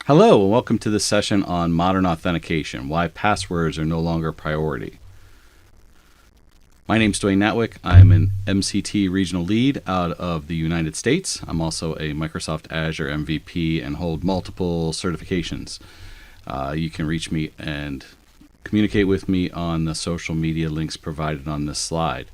Hello, and welcome to this session on Modern Authentication, why passwords are no longer a priority. My name is Dwayne Natwick. I'm an MCT regional lead out of the United States. I'm also a Microsoft Azure MVP and hold multiple certifications. You can reach me and communicate with me on the social media links provided on this slide.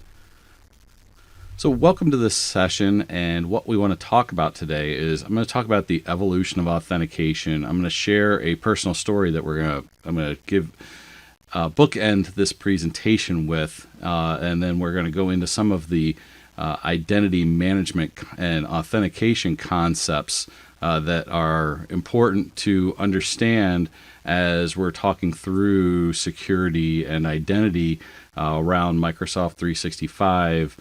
So welcome to this session, and what we want to talk about today is I'm going to talk about the evolution of authentication. I'm going to share a personal story that I'm going to give bookend this presentation with, and then we're going to go into some of the identity management and authentication concepts that are important to understand as we're talking through security and identity around Microsoft 365,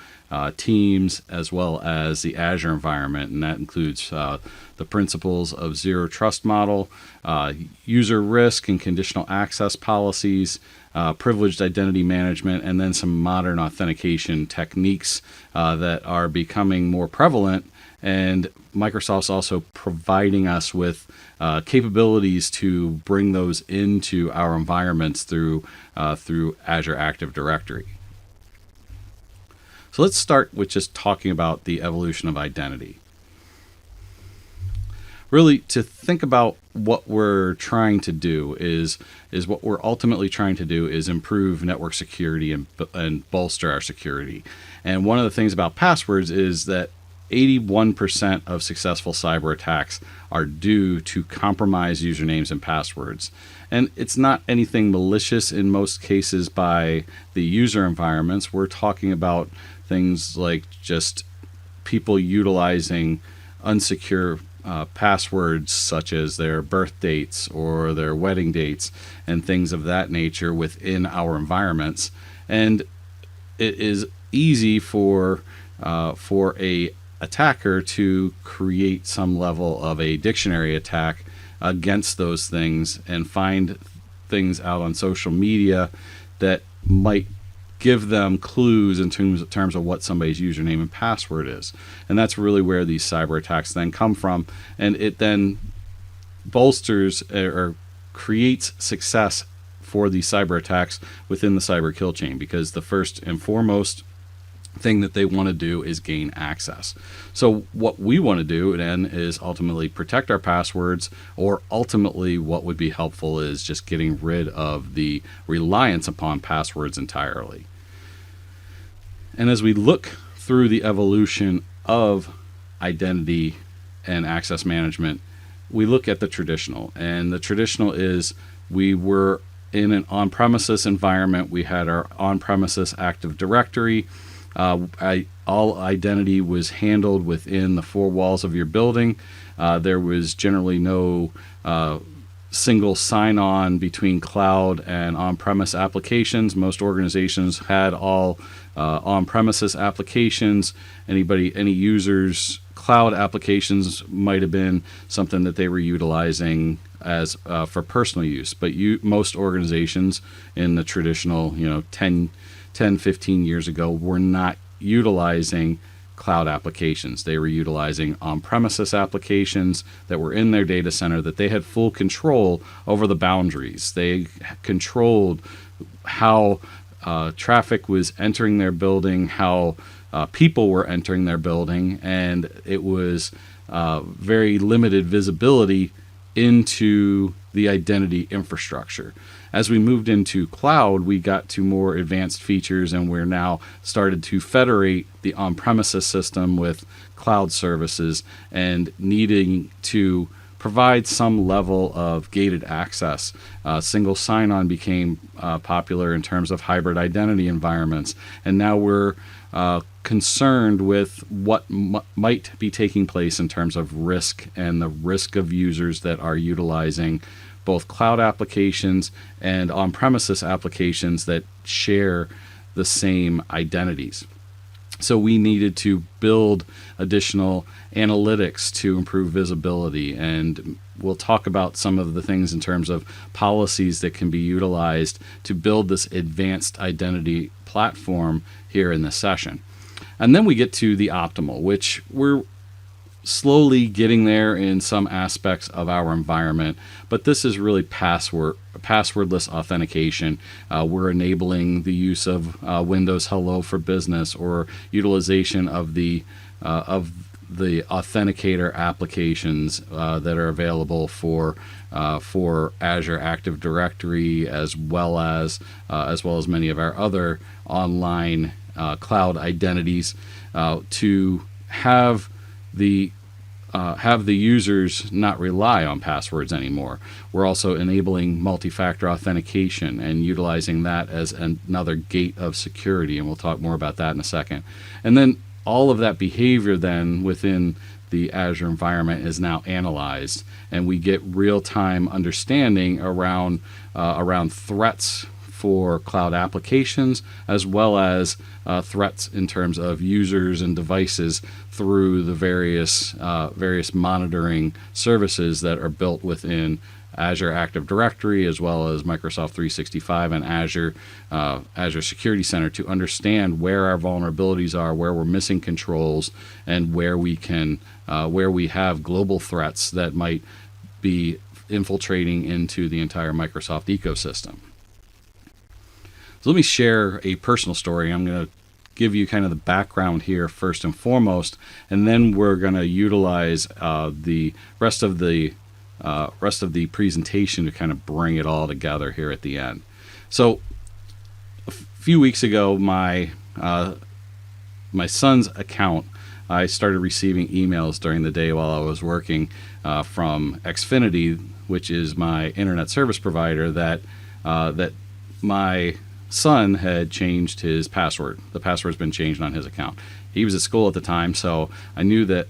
Teams, as well as the Azure environment. And that includes the principles of zero trust model, user risk and conditional access policies, privileged identity management, and then some modern authentication techniques that are becoming more prevalent. And Microsoft's also providing us with capabilities to bring those into our environments through Azure Active Directory. So let's start with just talking about the evolution of identity. Really, to think about what we're trying to do is what we're ultimately trying to do is improve network security and bolster our security. And one of the things about passwords is that 81% of successful cyber attacks are due to compromised usernames and passwords. And it's not anything malicious in most cases by the user environments. We're talking about things like just people utilizing unsecure passwords such as their birth dates or their wedding dates and things of that nature within our environments. And it is easy for a attacker to create some level of a dictionary attack against those things and find things out on social media that might give them clues in terms of what somebody's username and password is. And that's really where these cyber attacks then come from. And it then bolsters or creates success for these cyber attacks within the cyber kill chain, because the first and foremost thing that they want to do is gain access. So what we want to do then is ultimately protect our passwords, or ultimately what would be helpful is just getting rid of the reliance upon passwords entirely. And as we look through the evolution of identity and access management, we look at the traditional. And the traditional is we were in an on-premises environment. We had our on-premises Active Directory. All identity was handled within the four walls of your building. There was generally no single sign-on between cloud and on-premise applications. Most organizations had all on-premises applications. Any users' cloud applications might have been something that they were utilizing as for personal use. But most organizations in the traditional, 10, 15 years ago were not utilizing cloud applications. They were utilizing on-premises applications that were in their data center that they had full control over the boundaries. They controlled how traffic was entering their building, how people were entering their building, and it was very limited visibility into the identity infrastructure. As we moved into cloud, we got to more advanced features, and we're now started to federate the on-premises system with cloud services and needing to provide some level of gated access. Single sign-on became popular in terms of hybrid identity environments, and now we're concerned with what might be taking place in terms of risk and the risk of users that are utilizing both cloud applications and on-premises applications that share the same identities. So we needed to build additional analytics to improve visibility, and we'll talk about some of the things in terms of policies that can be utilized to build this advanced identity platform here in this session. And then we get to the optimal, which we're slowly getting there in some aspects of our environment, but this is really passwordless authentication. We're enabling the use of Windows Hello for Business, or utilization of the authenticator applications that are available for Azure Active Directory, as well as many of our other online cloud identities, to have the users not rely on passwords anymore. We're also enabling multi-factor authentication and utilizing that as another gate of security, and we'll talk more about that in a second. And then all of that behavior then within the Azure environment is now analyzed, and we get real-time understanding around threats for cloud applications, as well as threats in terms of users and devices through the various monitoring services that are built within Azure Active Directory, as well as Microsoft 365 and Azure Security Center, to understand where our vulnerabilities are, where we're missing controls, and where we have global threats that might be infiltrating into the entire Microsoft ecosystem. So let me share a personal story. I'm going to give you kind of the background here first and foremost, and then we're going to utilize the rest of the presentation to kind of bring it all together here at the end. So a few weeks ago, my son's account, I started receiving emails during the day while I was working from Xfinity, which is my internet service provider, that my son had changed his password. The password's been changed on his account. He was at school at the time, so I knew that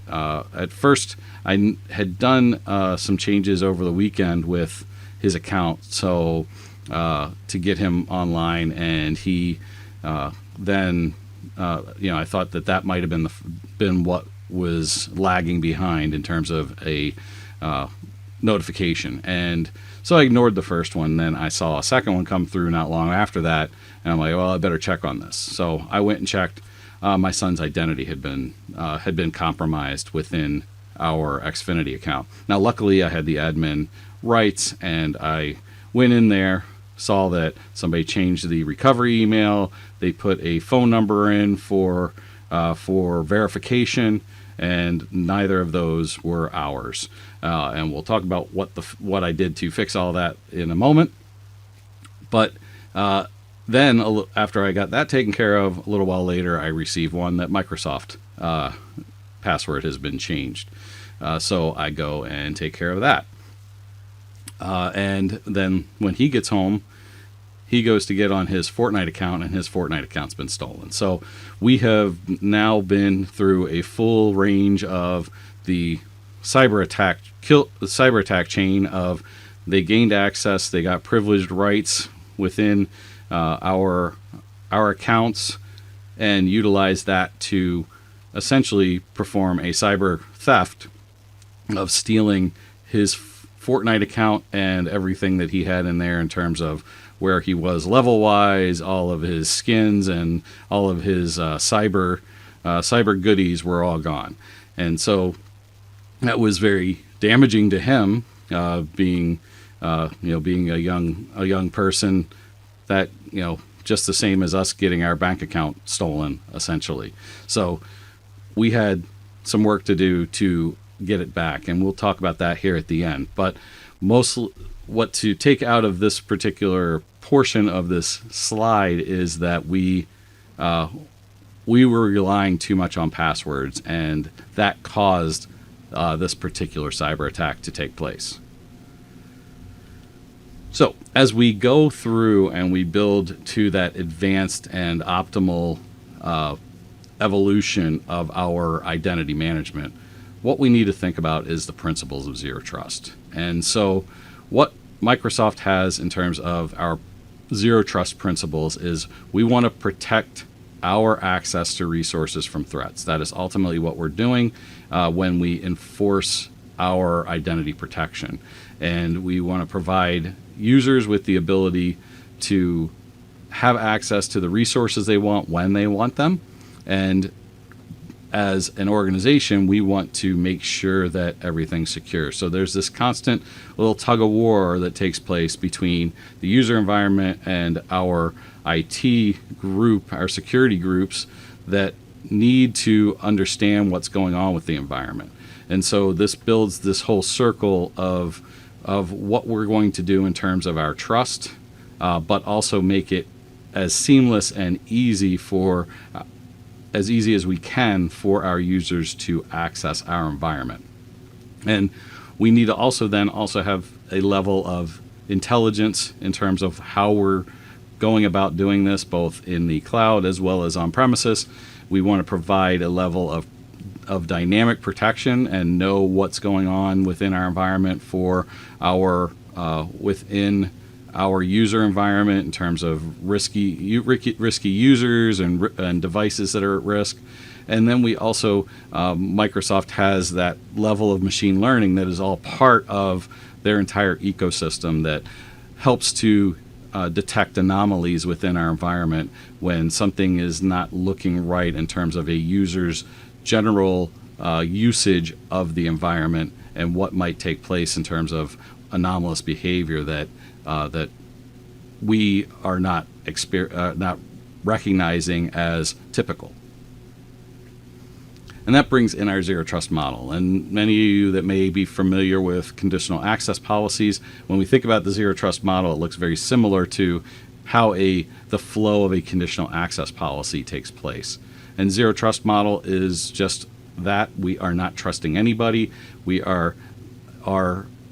at first I had done some changes over the weekend with his account, so to get him online, and he then I thought that might have been what was lagging behind in terms of a notification. And so I ignored the first one. Then I saw a second one come through not long after that, and I'm like, well, I better check on this. So I went and checked. My son's identity had been compromised within our Xfinity account. Now, luckily, I had the admin rights, and I went in there, saw that somebody changed the recovery email. They put a phone number in for verification, and neither of those were ours. And we'll talk about what I did to fix all that in a moment. But then, after I got that taken care of, a little while later, I received one that Microsoft password has been changed. So I go and take care of that. And then when he gets home, he goes to get on his Fortnite account, and his Fortnite account's been stolen. So we have now been through a full range of the cyber attack chain of they gained access, they got privileged rights within our accounts, and utilized that to essentially perform a cyber theft of stealing his Fortnite account and everything that he had in there in terms of where he was level-wise, all of his skins, and all of his cyber goodies were all gone. And so that was very damaging to him, being a young person that, just the same as us getting our bank account stolen, essentially. So we had some work to do to get it back, and we'll talk about that here at the end. But mostly, what to take out of this particular portion of this slide is that we were relying too much on passwords, and that caused this particular cyber attack to take place. So as we go through and we build to that advanced and optimal evolution of our identity management, what we need to think about is the principles of zero trust. And so what Microsoft has in terms of our zero trust principles is we want to protect our access to resources from threats. That is ultimately what we're doing when we enforce our identity protection. And we want to provide users with the ability to have access to the resources they want when they want them, and as an organization, we want to make sure that everything's secure. So there's this constant little tug of war that takes place between the user environment and our IT group, our security groups, that need to understand what's going on with the environment. And so this builds this whole circle of what we're going to do in terms of our trust, but also make it as seamless and easy as easy as we can for our users to access our environment. And we need to also have a level of intelligence in terms of how we're going about doing this, both in the cloud as well as on premises. We want to provide a level of dynamic protection and know what's going on within our environment for within our user environment in terms of risky users and devices that are at risk. And then we also, Microsoft has that level of machine learning that is all part of their entire ecosystem that helps to detect anomalies within our environment when something is not looking right in terms of a user's general usage of the environment and what might take place in terms of anomalous behavior that we are not recognizing as typical. And that brings in our zero trust model. And many of you that may be familiar with conditional access policies, when we think about the zero trust model, it looks very similar to how the flow of a conditional access policy takes place. And zero trust model is just that. We are not trusting anybody. We are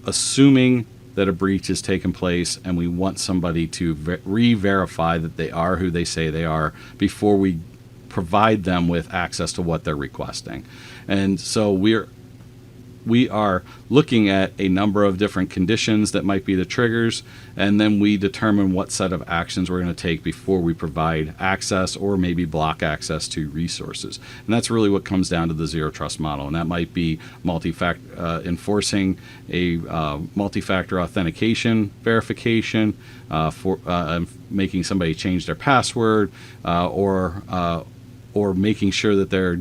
assuming that a breach has taken place, and we want somebody to re-verify that they are who they say they are before we provide them with access to what they're requesting. And so we are looking at a number of different conditions that might be the triggers, and then we determine what set of actions we're going to take before we provide access or maybe block access to resources. And that's really what comes down to the zero trust model. And that might be enforcing a multi-factor authentication verification for making somebody change their password, or making sure that they're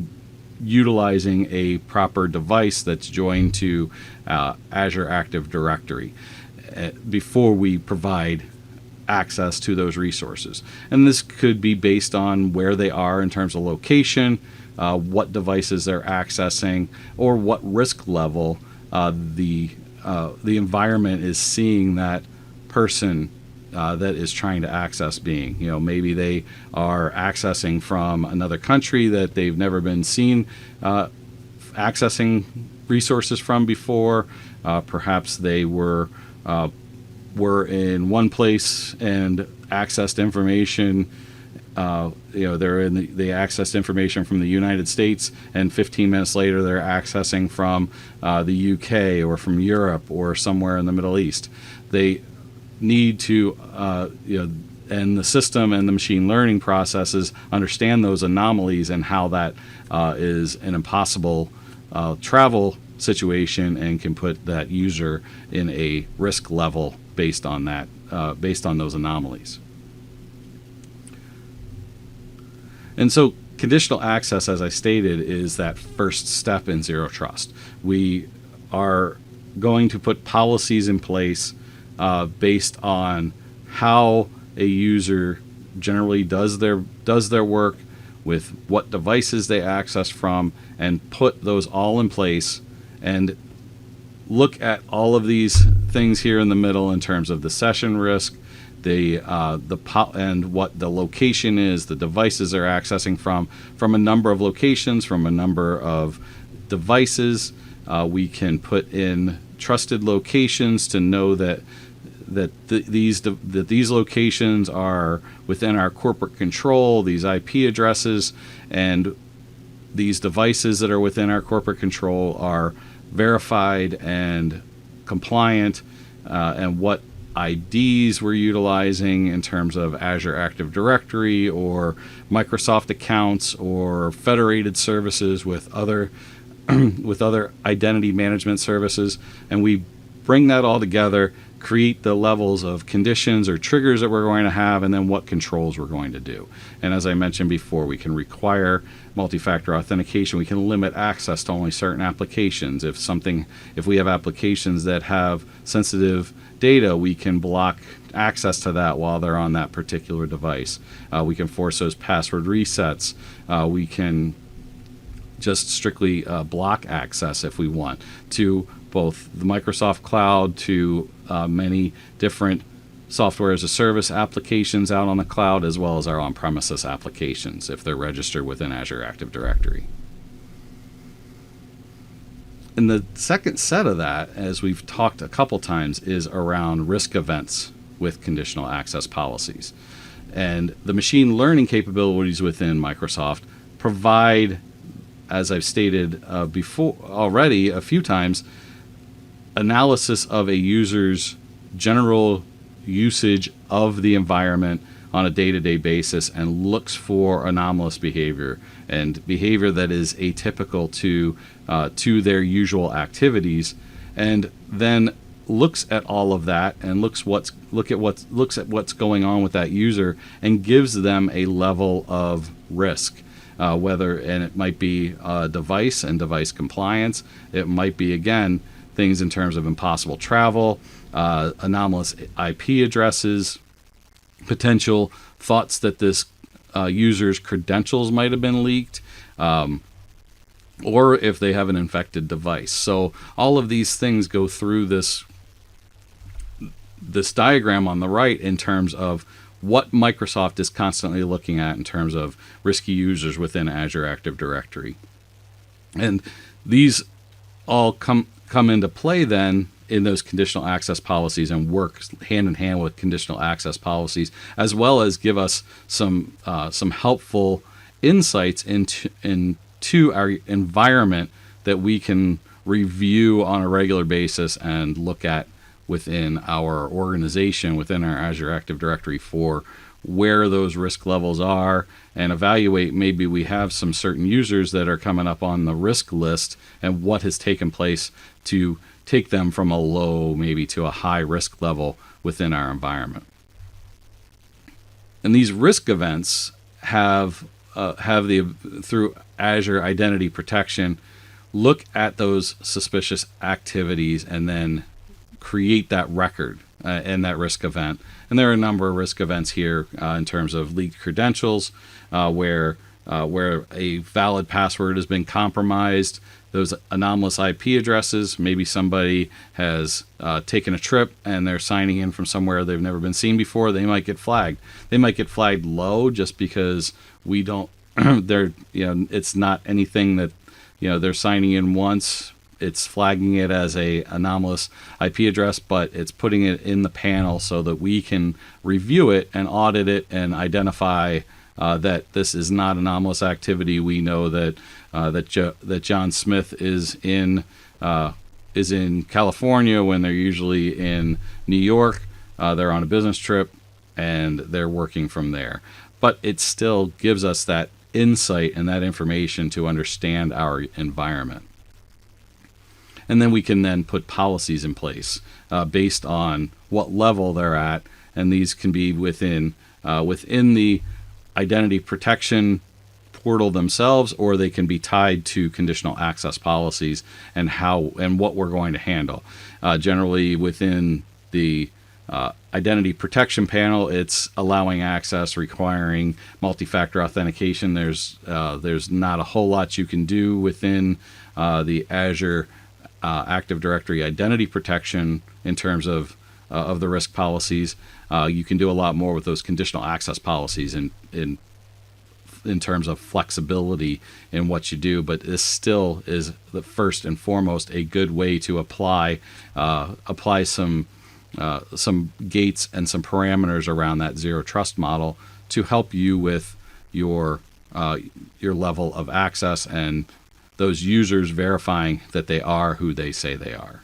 utilizing a proper device that's joined to Azure Active Directory before we provide access to those resources. And this could be based on where they are in terms of location, what devices they're accessing, or what risk level the environment is seeing that person that is trying to access being. Maybe they are accessing from another country that they've never been seen accessing resources from before. Perhaps they were in one place and accessed information. They accessed information from the United States, and 15 minutes later they're accessing from the UK or from Europe or somewhere in the Middle East. They need to, and the system and the machine learning processes understand those anomalies and how that is an impossible travel situation and can put that user in a risk level based on that, based on those anomalies. And so conditional access, as I stated, is that first step in zero trust. We are going to put policies in place based on how a user generally does their work, with what devices they access from, and put those all in place and look at all of these things here in the middle in terms of the session risk, and what the location is, the devices they're accessing from a number of locations, from a number of devices. We can put in trusted locations to know that these locations are within our corporate control, these IP addresses, and these devices that are within our corporate control are verified and compliant, and what IDs we're utilizing in terms of Azure Active Directory or Microsoft accounts or federated services with other identity management services. And we bring that all together create the levels of conditions or triggers that we're going to have, and then what controls we're going to do. And as I mentioned before, we can require multi-factor authentication. We can limit access to only certain applications. If we have applications that have sensitive data, we can block access to that while they're on that particular device. We can force those password resets. We can just strictly block access if we want to both the Microsoft Cloud, to many different software as a service applications out on the cloud, as well as our on-premises applications if they're registered within Azure Active Directory. And the second set of that, as we've talked a couple times, is around risk events with conditional access policies. And the machine learning capabilities within Microsoft provide, as I've stated before already a few times, analysis of a user's general usage of the environment on a day-to-day basis and looks for anomalous behavior and behavior that is atypical to their usual activities, and then looks at all of that and looks at what's going on with that user and gives them a level of risk. And it might be device and device compliance. It might be, again, things in terms of impossible travel, anomalous IP addresses, potential thoughts that this user's credentials might have been leaked, or if they have an infected device. So all of these things go through this diagram on the right in terms of what Microsoft is constantly looking at in terms of risky users within Azure Active Directory. And these all come into play then in those conditional access policies and work hand in hand with conditional access policies, as well as give us some helpful insights into our environment that we can review on a regular basis and look at within our organization, within our Azure Active Directory, for where those risk levels are, and evaluate maybe we have some certain users that are coming up on the risk list and what has taken place to take them from a low maybe to a high risk level within our environment. And these risk events have through Azure Identity Protection, look at those suspicious activities and then create that record and that risk event. And there are a number of risk events here in terms of leaked credentials, where a valid password has been compromised, those anomalous IP addresses. Maybe somebody has taken a trip and they're signing in from somewhere they've never been seen before. They might get flagged. They might get flagged low just because we don't. It's not anything that they're signing in once. It's flagging it as a anomalous IP address, but it's putting it in the panel so that we can review it and audit it and identify that this is not anomalous activity. We know that John Smith is in California when they're usually in New York. They're on a business trip and they're working from there. But it still gives us that insight and that information to understand our environment. And then we can then put policies in place based on what level they're at, and these can be within the identity protection portal themselves, or they can be tied to conditional access policies and what we're going to handle. Generally, within the identity protection panel, it's allowing access, requiring multi-factor authentication. There's not a whole lot you can do within the Azure Active Directory identity protection in terms of the risk policies. You can do a lot more with those conditional access policies in terms of flexibility in what you do, but this still is the first and foremost a good way to apply some gates and some parameters around that zero trust model to help you with your level of access and those users verifying that they are who they say they are.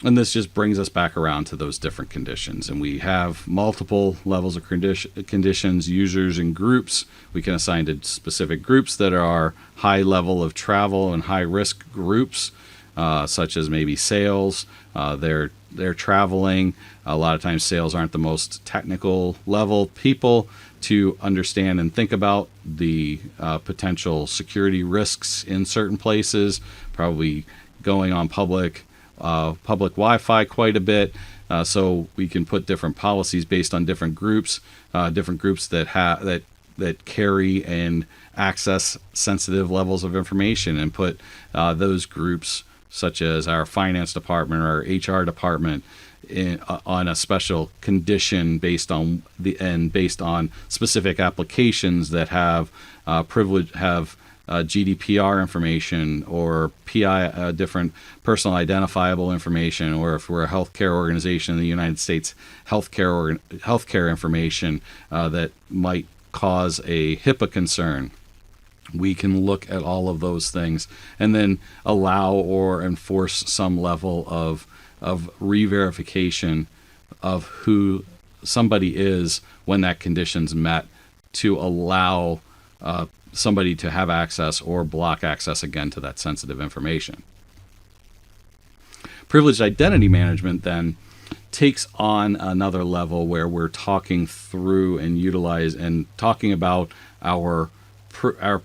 And this just brings us back around to those different conditions. And we have multiple levels of conditions, users, and groups. We can assign to specific groups that are high level of travel and high risk groups. such as maybe sales. They're traveling. A lot of times sales aren't the most technical level people to understand and think about the potential security risks in certain places, probably going on public Wi-Fi quite a bit. So we can put different policies based on different groups that carry and access sensitive levels of information, and put those groups, such as our finance department or our HR department, on a special condition based on specific applications that have GDPR information or PI, different personal identifiable information, or if we're a healthcare organization in the United States, healthcare information that might cause a HIPAA concern. We can look at all of those things and then allow or enforce some level of re-verification of who somebody is when that condition's met, to allow somebody to have access or block access again to that sensitive information. Privileged identity management then takes on another level where we're talking through and talking about our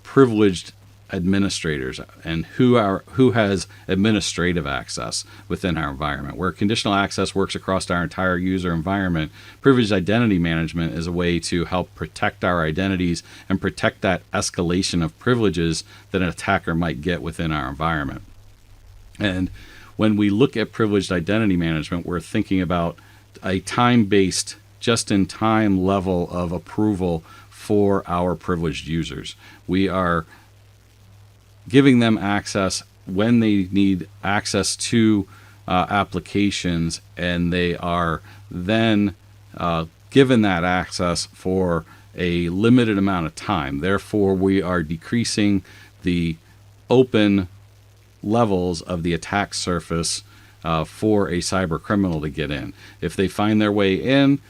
privileged administrators and who has administrative access within our environment. Where conditional access works across our entire user environment, privileged identity management is a way to help protect our identities and protect that escalation of privileges that an attacker might get within our environment. And when we look at privileged identity management, we're thinking about a time-based, just-in-time level of approval for our privileged users. We are giving them access when they need access to applications, and they are then given that access for a limited amount of time. Therefore, we are decreasing the open levels of the attack surface for a cyber criminal to get in. If they find their way in,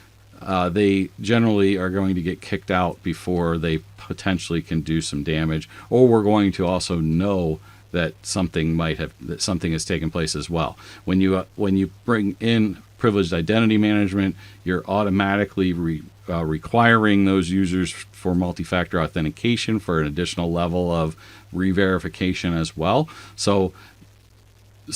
they generally are going to get kicked out before they potentially can do some damage, or we're going to also know that something has taken place as well. When you bring in privileged identity management, you're automatically requiring those users for multi-factor authentication for an additional level of re-verification as well. So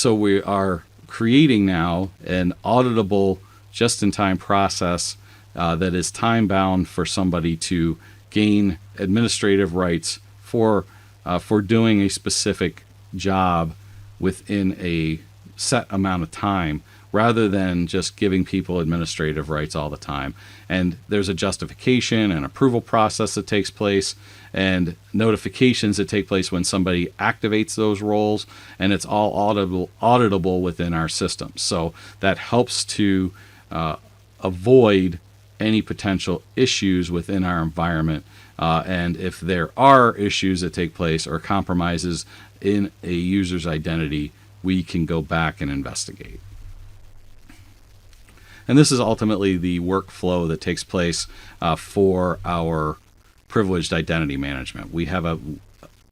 we are creating now an auditable, just-in-time process that is time-bound for somebody to gain administrative rights for doing a specific job within a set amount of time, rather than just giving people administrative rights all the time. And there's a justification and approval process that takes place, and notifications that take place when somebody activates those roles, and it's all auditable within our system. So that helps to avoid any potential issues within our environment. And if there are issues that take place or compromises in a user's identity, we can go back and investigate. And this is ultimately the workflow that takes place for our privileged identity management. We have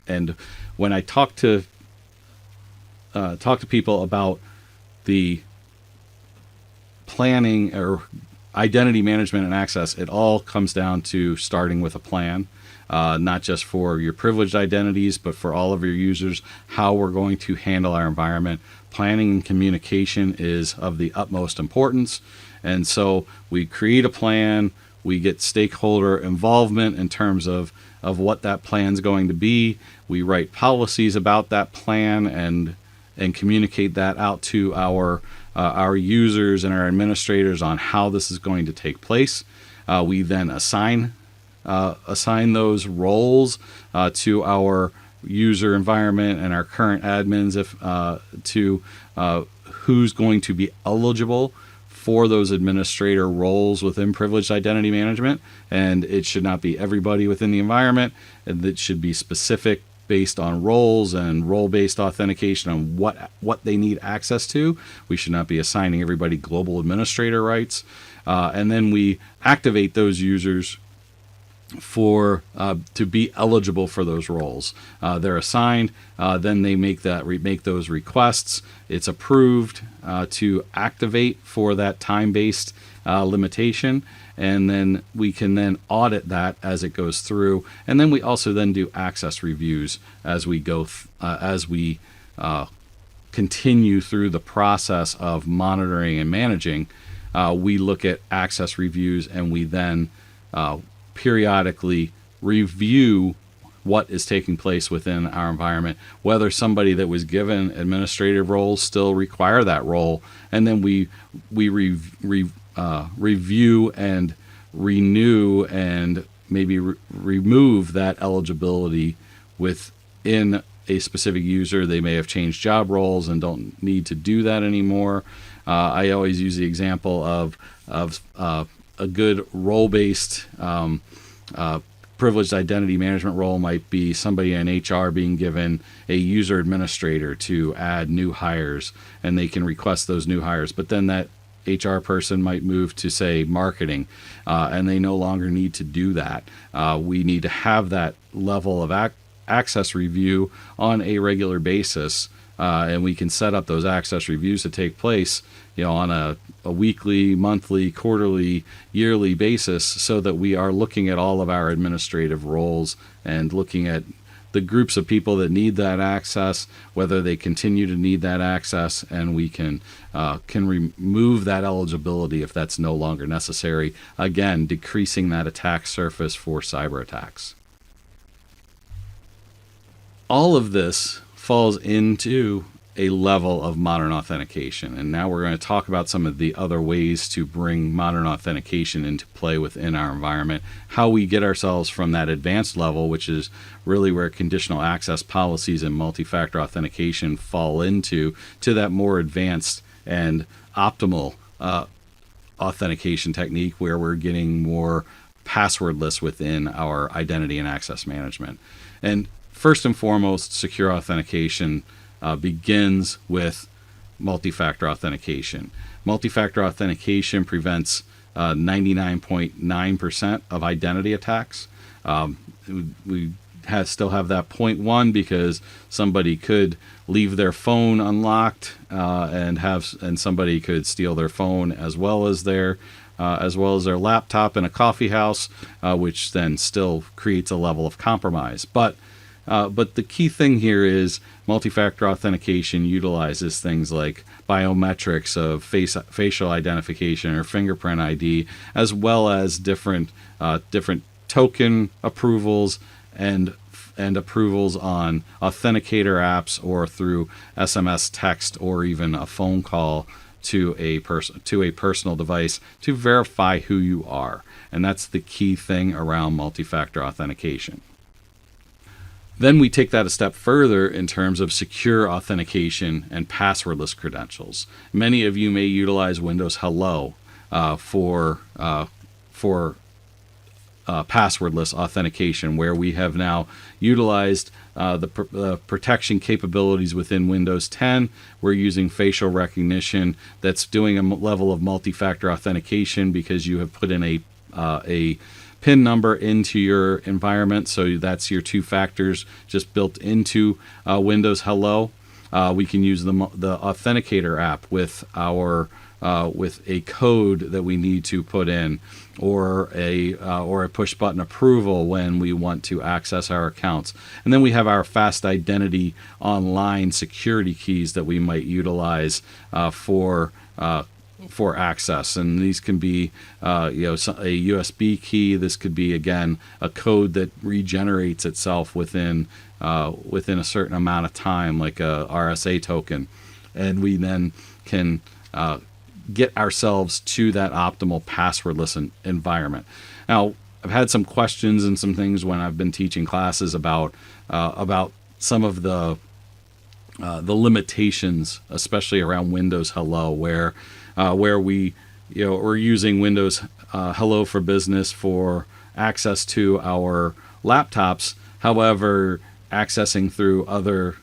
and when I talk to people about the planning or identity management and access, it all comes down to starting with a plan, not just for your privileged identities, but for all of your users, how we're going to handle our environment. Planning and communication is of the utmost importance. And so we create a plan, we get stakeholder involvement in terms of what that plan's going to be. We write policies about that plan and communicate that out to our users and our administrators on how this is going to take place. We then assign those roles to our user environment and our current admins to who's going to be eligible for those administrator roles within privileged identity management. And it should not be everybody within the environment, and it should be specific based on roles and role-based authentication on what they need access to. We should not be assigning everybody global administrator rights. And then we activate those users for to be eligible for those roles. They're assigned, then they make those requests. It's approved to activate for that time-based limitation, and then we can then audit that as it goes through. And then we also then do access reviews as we go as we continue through the process of monitoring and managing. We look at access reviews, and we then periodically review what is taking place within our environment, whether somebody that was given administrative roles still require that role, and then we review and renew and maybe remove that eligibility within a specific user. They may have changed job roles and don't need to do that anymore. I always use the example of a good role-based privileged identity management role might be somebody in HR being given a user administrator to add new hires, and they can request those new hires. But then that HR person might move to, say, marketing, and they no longer need to do that. We need to have that level of access review on a regular basis, and we can set up those access reviews to take place, on a weekly, monthly, quarterly, yearly basis, so that we are looking at all of our administrative roles and looking at the groups of people that need that access, whether they continue to need that access, and we can remove that eligibility if that's no longer necessary, again, decreasing that attack surface for cyber attacks. All of this falls into a level of modern authentication. And now we're going to talk about some of the other ways to bring modern authentication into play within our environment, how we get ourselves from that advanced level, which is really where conditional access policies and multi-factor authentication fall into, to that more advanced and optimal authentication technique where we're getting more passwordless within our identity and access management. And first and foremost, secure authentication begins with multi-factor authentication. Multi-factor authentication prevents 99.9% of identity attacks. We still have that 0.1 because somebody could leave their phone unlocked, and somebody could steal their phone as well as their laptop in a coffee house, which then still creates a level of compromise. But the key thing here is multi-factor authentication utilizes things like biometrics of facial identification or fingerprint ID, as well as different token approvals and approvals on authenticator apps or through SMS text or even a phone call to a personal device to verify who you are. And that's the key thing around multi-factor authentication. Then we take that a step further in terms of secure authentication and passwordless credentials. Many of you may utilize Windows Hello for passwordless authentication, where we have now utilized the protection capabilities within Windows 10. We're using facial recognition that's doing a level of multi-factor authentication because you have put in a PIN number into your environment, so that's your two factors just built into Windows Hello. We can use the Authenticator app with a code that we need to put in, or a push button approval when we want to access our accounts. And then we have our fast identity online security keys that we might utilize for access, and these can be a USB key. This could be, again, a code that regenerates itself within a certain amount of time, like a RSA token, and we then can get ourselves to that optimal passwordless environment. Now, I've had some questions and some things when I've been teaching classes about some of the limitations, especially around Windows Hello, where we're using Windows Hello for Business for access to our laptops. However, accessing through other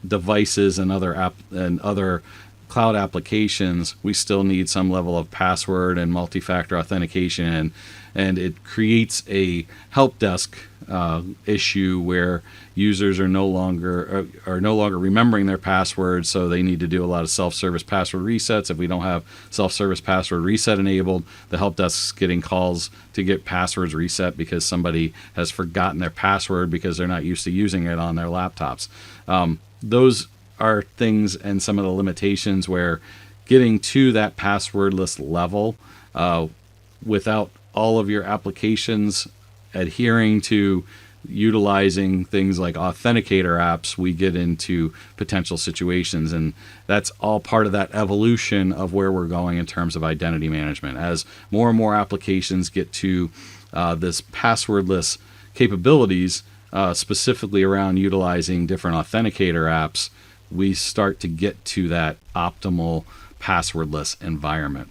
devices and other cloud applications, we still need some level of password and multi-factor authentication, and it creates a help desk issue where users are no longer remembering their passwords, so they need to do a lot of self-service password resets. If we don't have self-service password reset enabled, the help desk's getting calls to get passwords reset because somebody has forgotten their password because they're not used to using it on their laptops. Those are things and some of the limitations where getting to that passwordless level without all of your applications adhering to utilizing things like authenticator apps, we get into potential situations. And that's all part of that evolution of where we're going in terms of identity management. As more and more applications get to this passwordless capabilities, specifically around utilizing different authenticator apps, we start to get to that optimal passwordless environment.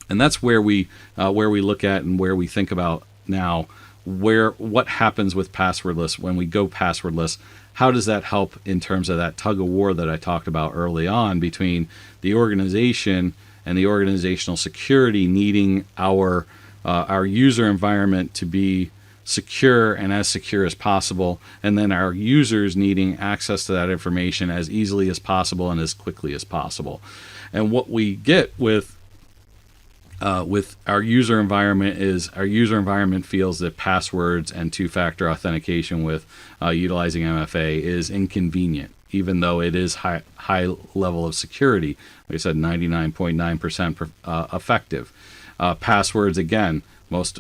And that's where we look at and where we think about now what happens with passwordless when we go passwordless. How does that help in terms of that tug of war that I talked about early on between the organization and the organizational security needing our user environment to be secure and as secure as possible, and then our users needing access to that information as easily as possible and as quickly as possible. And what we get with our user environment is our user environment feels that passwords and two-factor authentication with utilizing MFA is inconvenient, even though it is high level of security. Like I said, 99.9% effective. Passwords, again, most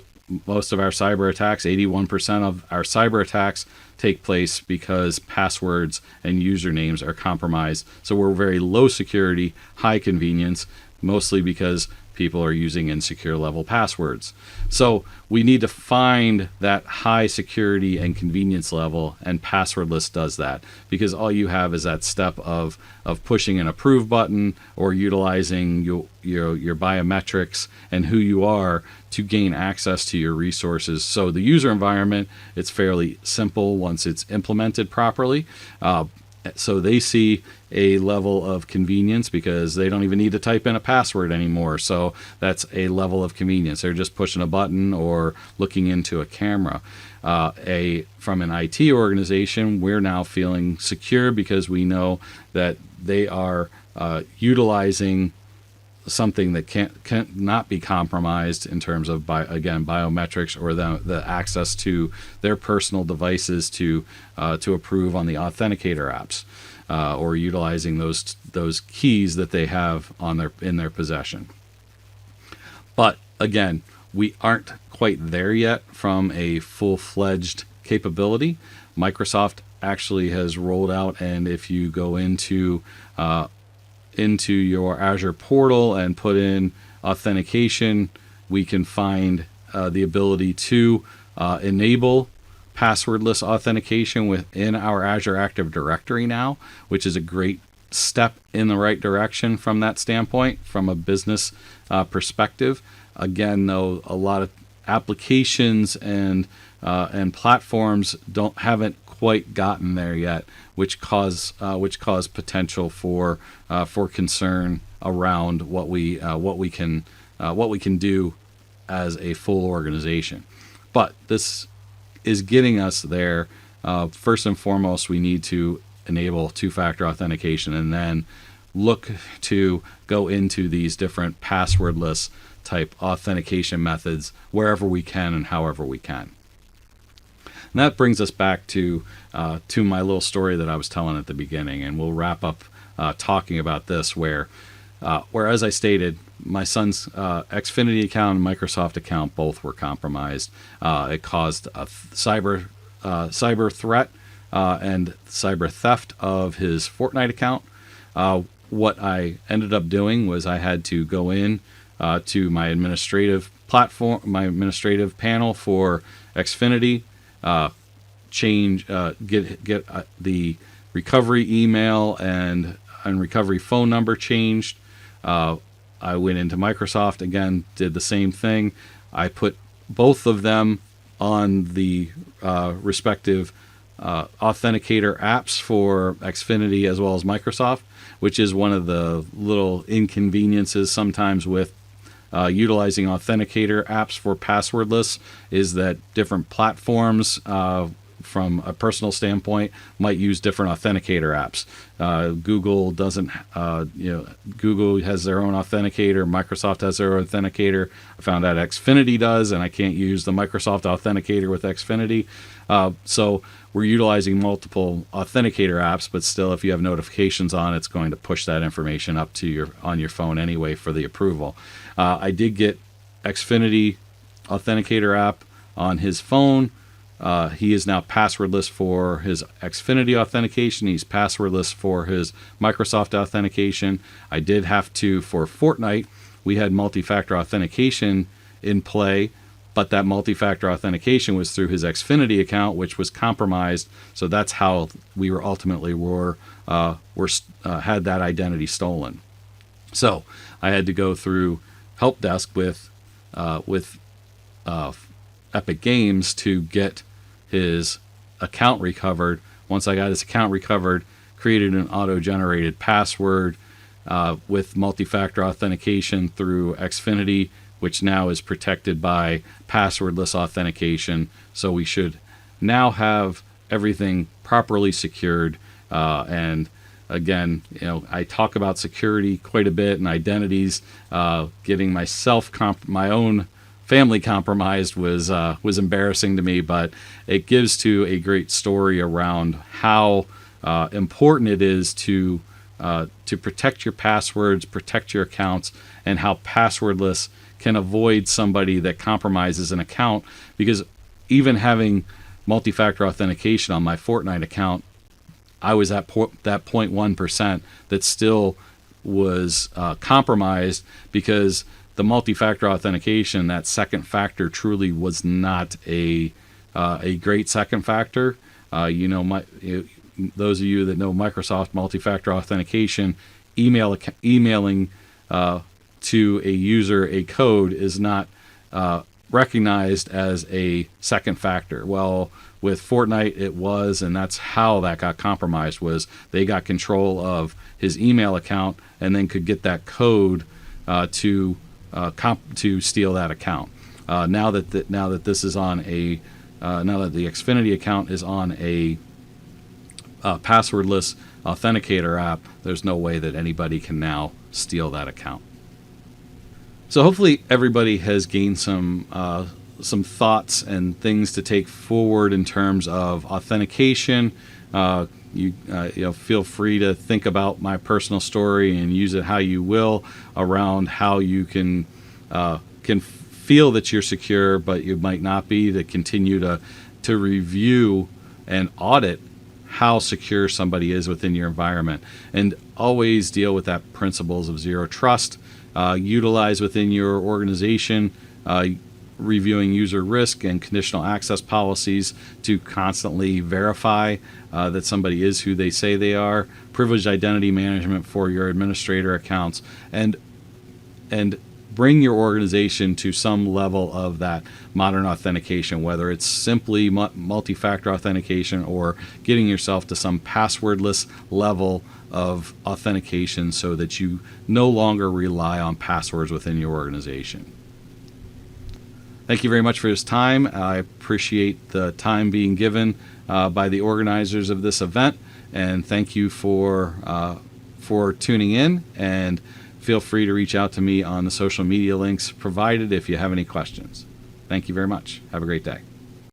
of our cyber attacks, 81% of our cyber attacks take place because passwords and usernames are compromised. So we're very low security, high convenience, mostly because people are using insecure level passwords. So we need to find that high security and convenience level, and passwordless does that, because all you have is that step of pushing an approve button or utilizing your biometrics and who you are to gain access to your resources. So the user environment, it's fairly simple once it's implemented properly. So they see a level of convenience because they don't even need to type in a password anymore. So that's a level of convenience. They're just pushing a button or looking into a camera. From an IT organization, we're now feeling secure because we know that they are utilizing something that can't not be compromised in terms of biometrics or the access to their personal devices to approve on the authenticator apps, or utilizing those keys that they have in their possession. But again, we aren't quite there yet from a full-fledged capability. Microsoft actually has rolled out, and if you go into your Azure portal and put in authentication, we can find the ability to enable passwordless authentication within our Azure Active Directory now, which is a great step in the right direction from that standpoint, from a business perspective. Again, though, a lot of applications and platforms haven't quite gotten there yet, which cause potential for concern around what we can do as a full organization. But this is getting us there. First and foremost, we need to enable two-factor authentication, and then look to go into these different passwordless type authentication methods wherever we can and however we can. And that brings us back to my little story that I was telling at the beginning, and we'll wrap up talking about this, where as I stated, my son's Xfinity account and Microsoft account both were compromised. It caused a cyber threat and cyber theft of his Fortnite account. What I ended up doing was I had to go in to my administrative platform, my administrative panel for Xfinity, get the recovery email and recovery phone number changed. I went into Microsoft again, did the same thing. I put both of them on the respective authenticator apps for Xfinity as well as Microsoft, which is one of the little inconveniences sometimes with utilizing authenticator apps for passwordless, is that different platforms, from a personal standpoint, might use different authenticator apps. Google doesn't, Google has their own authenticator. Microsoft has their own authenticator. I found out Xfinity does, and I can't use the Microsoft authenticator with Xfinity. So we're utilizing multiple authenticator apps, but still, if you have notifications on, it's going to push that information up to on your phone anyway for the approval. I did get Xfinity authenticator app on his phone. He is now passwordless for his Xfinity authentication. He's passwordless for his Microsoft authentication. I did have to, for Fortnite, we had multi-factor authentication in play, but that multi-factor authentication was through his Xfinity account, which was compromised. So that's how we were ultimately had that identity stolen. So I had to go through help desk with Epic Games to get his account recovered. Once I got his account recovered, created an auto-generated password with multi-factor authentication through Xfinity, which now is protected by passwordless authentication. So we should now have everything properly secured. And again, I talk about security quite a bit and identities. Getting my own family compromised was embarrassing to me, but it gives to a great story around how important it is to protect your passwords, protect your accounts, and how passwordless can avoid somebody that compromises an account. Because even having multi-factor authentication on my Fortnite account, I was at that 0.1% that still was compromised, because the multi-factor authentication, that second factor, truly was not a great second factor. Those of you that know Microsoft multi-factor authentication, emailing to a user a code is not recognized as a second factor. Well, with Fortnite it was, and that's how that got compromised. Was they got control of his email account and then could get that code to steal that account. Now that the Xfinity account is on a passwordless authenticator app, there's no way that anybody can now steal that account. So hopefully everybody has gained some thoughts and things to take forward in terms of authentication. Feel free to think about my personal story and use it how you will around how you can feel that you're secure, but you might not be. To continue to review and audit how secure somebody is within your environment, and always deal with that principles of zero trust. Utilize within your organization reviewing user risk and conditional access policies to constantly verify that somebody is who they say they are. Privileged identity management for your administrator accounts, and bring your organization to some level of that modern authentication, whether it's simply multi-factor authentication or getting yourself to some passwordless level of authentication so that you no longer rely on passwords within your organization. Thank you very much for this time. I appreciate the time being given by the organizers of this event, and thank you for tuning in, and feel free to reach out to me on the social media links provided if you have any questions. Thank you very much. Have a great day.